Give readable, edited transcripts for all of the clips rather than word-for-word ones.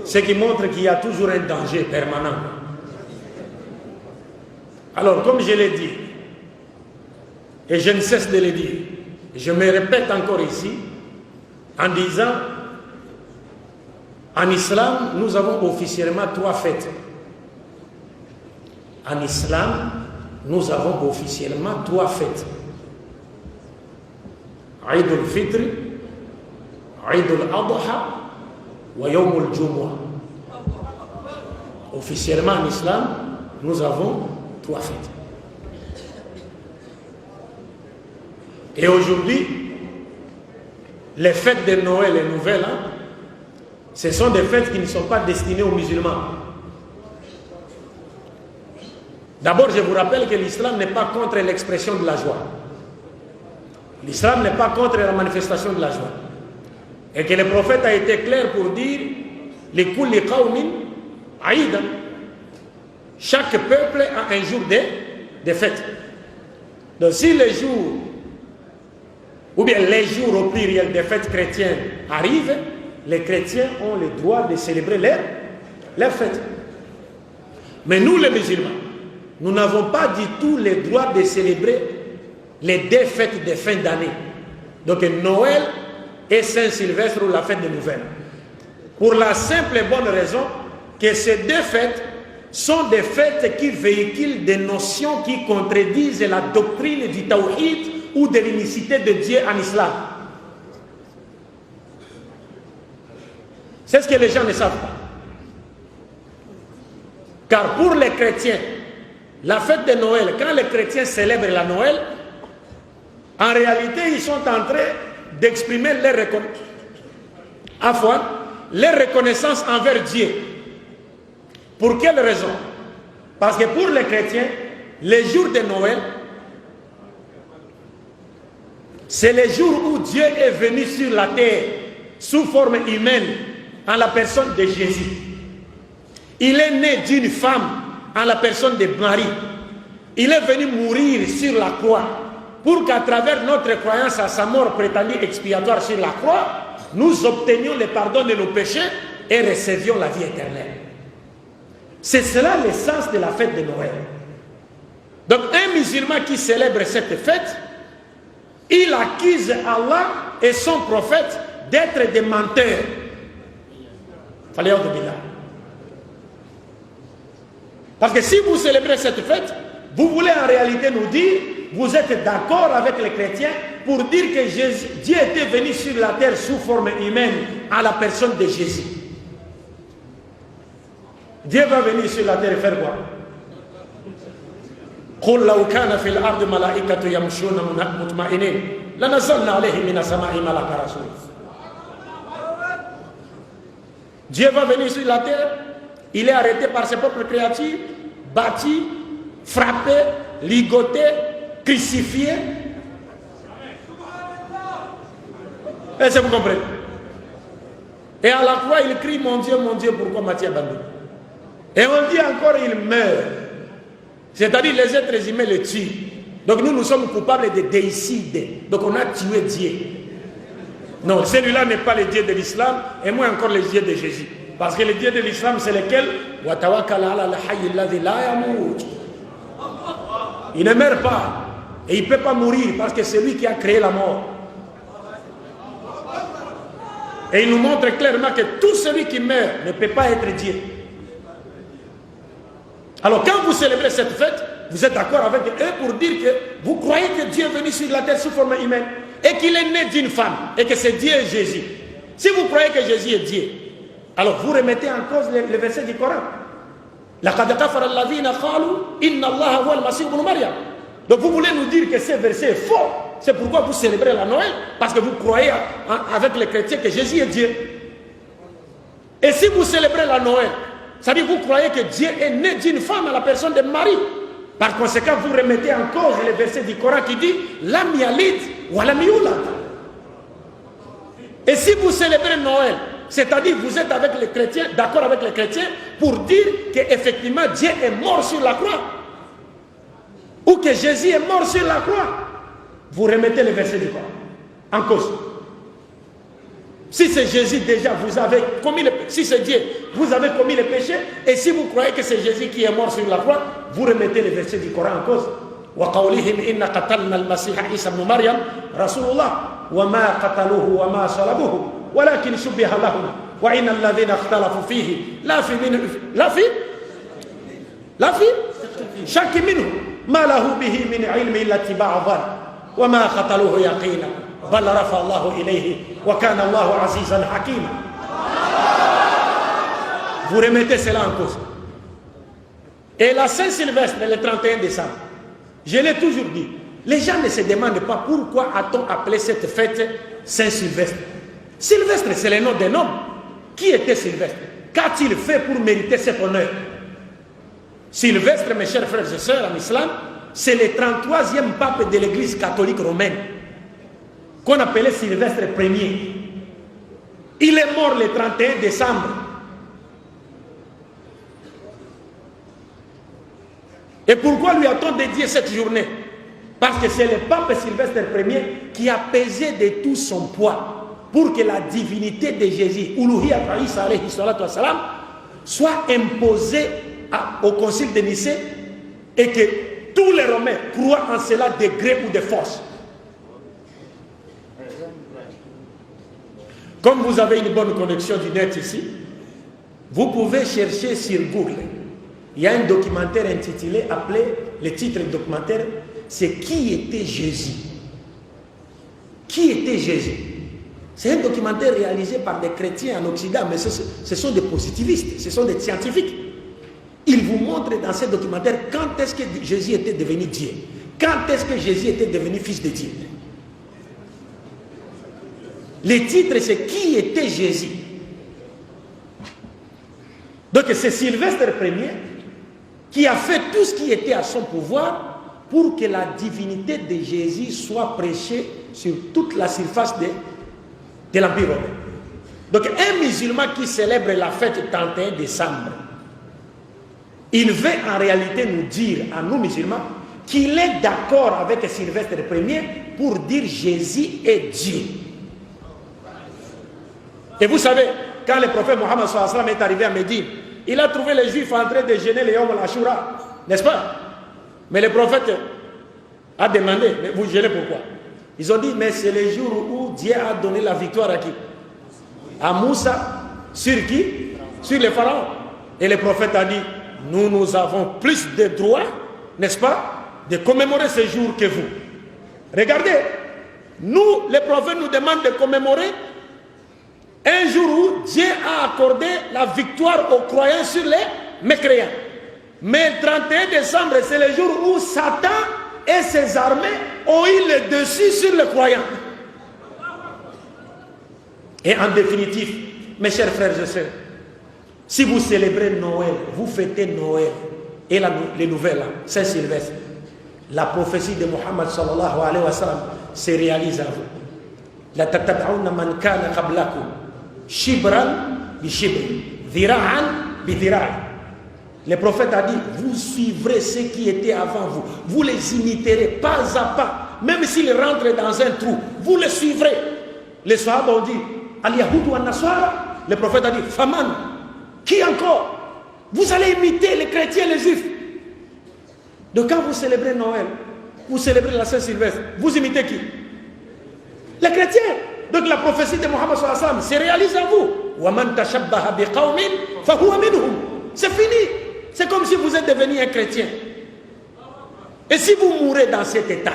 Ce qui montre qu'il y a toujours un danger permanent. Alors, comme je l'ai dit, et je ne cesse de le dire, je me répète encore ici, en disant, en islam, nous avons officiellement 3 fêtes. En islam, nous avons officiellement 3 fêtes. Eid al-Fitr, Eid al-Adha, wa Yawm al-Jumu'ah. Officiellement en islam, nous avons 3 fêtes. Et aujourd'hui, les fêtes de Noël et Nouvel An, ce sont des fêtes qui ne sont pas destinées aux musulmans. D'abord, je vous rappelle que l'islam n'est pas contre l'expression de la joie. L'islam n'est pas contre la manifestation de la joie. Et que le prophète a été clair pour dire « Likulli qawmin aïdan ». Chaque peuple a un jour de fête. Donc si les jours, ou bien les jours au pluriel des fêtes chrétiennes arrivent, les chrétiens ont le droit de célébrer leurs fêtes. Mais nous les musulmans, nous n'avons pas du tout le droit de célébrer les 2 fêtes de fin d'année. Donc Noël et Saint-Sylvestre ou la fête de Nouvelle. Pour la simple et bonne raison que ces 2 fêtes sont des fêtes qui véhiculent des notions qui contredisent la doctrine du tawhid ou de l'unicité de Dieu en islam. C'est ce que les gens ne savent pas. Car pour les chrétiens, la fête de Noël, quand les chrétiens célèbrent la Noël, en réalité, ils sont en train d'exprimer leur reconnaissance envers Dieu. Pour quelle raison? Parce que pour les chrétiens, les jours de Noël, c'est le jour où Dieu est venu sur la terre sous forme humaine en la personne de Jésus. Il est né d'une femme en la personne de Marie. Il est venu mourir sur la croix pour qu'à travers notre croyance à sa mort prétendue expiatoire sur la croix, nous obtenions le pardon de nos péchés et recevions la vie éternelle. C'est cela l'essence de la fête de Noël. Donc un musulman qui célèbre cette fête, il accuse Allah et son prophète d'être des menteurs. Fallait en dire. Parce que si vous célébrez cette fête, vous voulez en réalité nous dire, vous êtes d'accord avec les chrétiens pour dire que Dieu était venu sur la terre sous forme humaine à la personne de Jésus. Dieu va venir sur la terre et faire quoi? قل لو كان في الأرض ملائكة يمشون مطمئنين لنزلنا عليهم من السماء ملكا رسولا. Dieu va venir sur la terre, il est arrêté par ses propres créatures, battu, frappé, ligoté, crucifié. Est-ce que vous comprenez? Et à la croix, il crie, mon Dieu, pourquoi m'as-tu abandonné? Et on dit encore, il meurt. C'est-à-dire, les êtres humains le tuent. Donc nous sommes coupables de déicide. Donc on a tué Dieu. Non, celui-là n'est pas le Dieu de l'islam, et moins encore le Dieu de Jésus. Parce que le Dieu de l'islam, c'est lequel? Il ne meurt pas. Et il ne peut pas mourir, parce que c'est lui qui a créé la mort. Et il nous montre clairement que tout celui qui meurt ne peut pas être Dieu. Alors quand vous célébrez cette fête, vous êtes d'accord avec eux pour dire que vous croyez que Dieu est venu sur la terre sous forme humaine et qu'il est né d'une femme et que c'est Dieu et Jésus. Si vous croyez que Jésus est Dieu, alors vous remettez en cause le verset du Coran. Donc vous voulez nous dire que ce verset est faux. C'est pourquoi vous célébrez la Noël, parce que vous croyez avec les chrétiens que Jésus est Dieu. Et si vous célébrez la Noël, ça veut dire que vous croyez que Dieu est né d'une femme à la personne de Marie. Par conséquent, vous remettez en cause le verset du Coran qui dit Lam yalid wa lam yulad. Et si vous célébrez Noël, c'est-à-dire que vous êtes avec les chrétiens, d'accord avec les chrétiens, pour dire qu'effectivement Dieu est mort sur la croix, ou que Jésus est mort sur la croix, vous remettez le verset du Coran en cause. Si c'est Jésus déjà, vous avez commis le péché. Si c'est Dieu, vous avez commis le péché. Et si vous croyez que c'est Jésus qui est mort sur la croix, vous remettez les versets du Coran en cause. وَقَوْلِهِمْ إِنَّ قَتَلْنَا الْمَسِيحَ عِيسَى بْنُ مَرْيَمَ رَسُولُ اللَّهِ وَمَا قَتَلُوهُ وَمَا صَلَبُوهُ وَلَكِنْ شُبِّهَ لَهُمْ وَإِنَّ الَّذِينَ اخْتَلَفُوا فِيهِ لا في شك منه ما له به من علم إلا اتباع الظن وما قتلوه يقينا بل رفع الله إليه وكان الله عزيزا حكيما. Vous remettez cela en cause. Et la Saint-Sylvestre, le 31 décembre, je l'ai toujours dit, les gens ne se demandent pas pourquoi a-t-on appelé cette fête Saint-Sylvestre. Sylvestre, c'est le nom d'un homme. Qui était Sylvestre? Qu'a-t-il fait pour mériter cet honneur? Sylvestre, mes chers frères et sœurs en islam, c'est le 33e pape de l'église catholique romaine, qu'on appelait Sylvestre Ier. Il est mort le 31 décembre. Et pourquoi lui a-t-on dédié cette journée? Parce que c'est le pape Sylvestre Ier qui a pesé de tout son poids pour que la divinité de Jésus, Uluhiyat Isa alayhi salatu wassalam, soit imposée au concile de Nicée et que tous les Romains croient en cela de gré ou de force. Comme vous avez une bonne connexion du net ici, vous pouvez chercher sur Google. Il y a un documentaire intitulé, appelé, le titre du documentaire, c'est Qui était Jésus? Qui était Jésus? C'est un documentaire réalisé par des chrétiens en Occident, mais ce sont des positivistes, ce sont des scientifiques. Ils vous montrent dans ce documentaire quand est-ce que Jésus était devenu Dieu. Quand est-ce que Jésus était devenu fils de Dieu. Le titre, c'est Qui était Jésus? Donc c'est Sylvestre Ier qui a fait tout ce qui était à son pouvoir pour que la divinité de Jésus soit prêchée sur toute la surface de l'Empire romain. Donc un musulman qui célèbre la fête 31 décembre, il veut en réalité nous dire, à nous musulmans, qu'il est d'accord avec Sylvestre Ier pour dire Jésus est Dieu. Et vous savez, quand le prophète Mohammed sallallahu alayhi wa sallam est arrivé à Médine, il a trouvé les Juifs en train de jeûner le Yom al-Ashura, n'est-ce pas? Mais le prophète a demandé, mais vous jeûnez pourquoi? Ils ont dit, mais c'est le jour où Dieu a donné la victoire à qui? À Moussa. Sur qui? Sur les pharaons. Et le prophète a dit, nous avons plus de droits, n'est-ce pas, de commémorer ce jour que vous. Regardez, nous, le prophète nous demande de commémorer un jour où Dieu a accordé la victoire aux croyants sur les mécréants. Mais le 31 décembre, c'est le jour où Satan et ses armées ont eu le dessus sur les croyants. Et en définitive, mes chers frères et sœurs, si vous célébrez Noël, vous fêtez Noël et les nouvelles, Saint-Sylvestre, la prophétie de Mohammed sallallahu alayhi wa sallam se réalise à vous. La tatab'ouna man kana qablakum shibran bi shibri, dhira'an bi dhira'i. Le prophète a dit, vous suivrez ceux qui étaient avant vous. Vous les imiterez pas à pas. Même s'ils rentrent dans un trou, vous les suivrez. Les Sahaba ont dit, Al-Yahoud wa Nasara. Le prophète a dit, Faman. Qui encore? Vous allez imiter les chrétiens et les juifs. Donc quand vous célébrez Noël, vous célébrez la Saint-Sylvestre, vous imitez qui? Les chrétiens. Donc la prophétie de Mohammed sallallahu alayhi wa sallam se réalise à vous. Wa man tashabbaha bi qawmin fa huwa minhum. C'est fini. C'est comme si vous êtes devenu un chrétien. Et si vous mourrez dans cet état,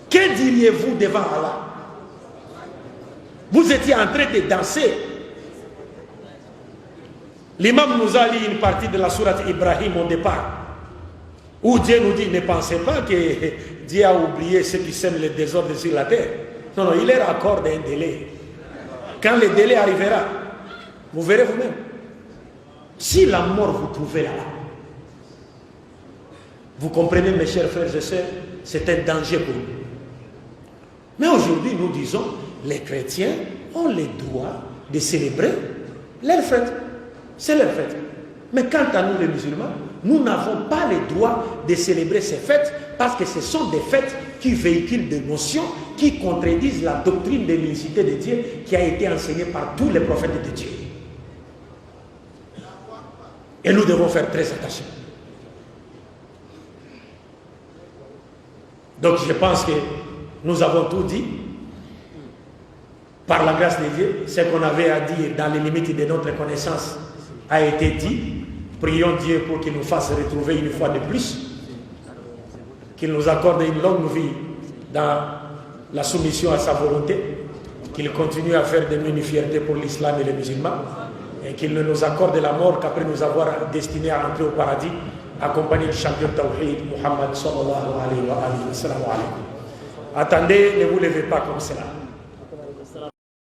que diriez-vous devant Allah? Vous étiez en train de danser. L'imam nous a lu une partie de la sourate Ibrahim au départ, où Dieu nous dit, ne pensez pas que Dieu a oublié ceux qui sèment le désordre sur la terre. Non, non, il leur accorde un délai. Quand le délai arrivera, vous verrez vous-même. Si la mort vous trouvez là, vous comprenez, mes chers frères et sœurs, c'est un danger pour nous. Mais aujourd'hui, nous disons, les chrétiens ont le droit de célébrer leur fête. C'est leur fête. Mais quant à nous, les musulmans, nous n'avons pas le droit de célébrer ces fêtes parce que ce sont des fêtes qui véhiculent des notions qui contredisent la doctrine de l'unicité de Dieu qui a été enseignée par tous les prophètes de Dieu. Et nous devons faire très attention. Donc je pense que nous avons tout dit. Par la grâce de Dieu, ce qu'on avait à dire dans les limites de notre connaissance a été dit. Prions Dieu pour qu'il nous fasse retrouver une fois de plus, qu'il nous accorde une longue vie dans la soumission à sa volonté, qu'il continue à faire de nous une fierté pour l'islam et les musulmans, et qu'il ne nous accorde la mort qu'après nous avoir destinés à entrer au paradis, accompagné du champion Tawhid, Muhammad sallallahu alayhi wa sallam. Attendez, ne vous levez pas comme cela.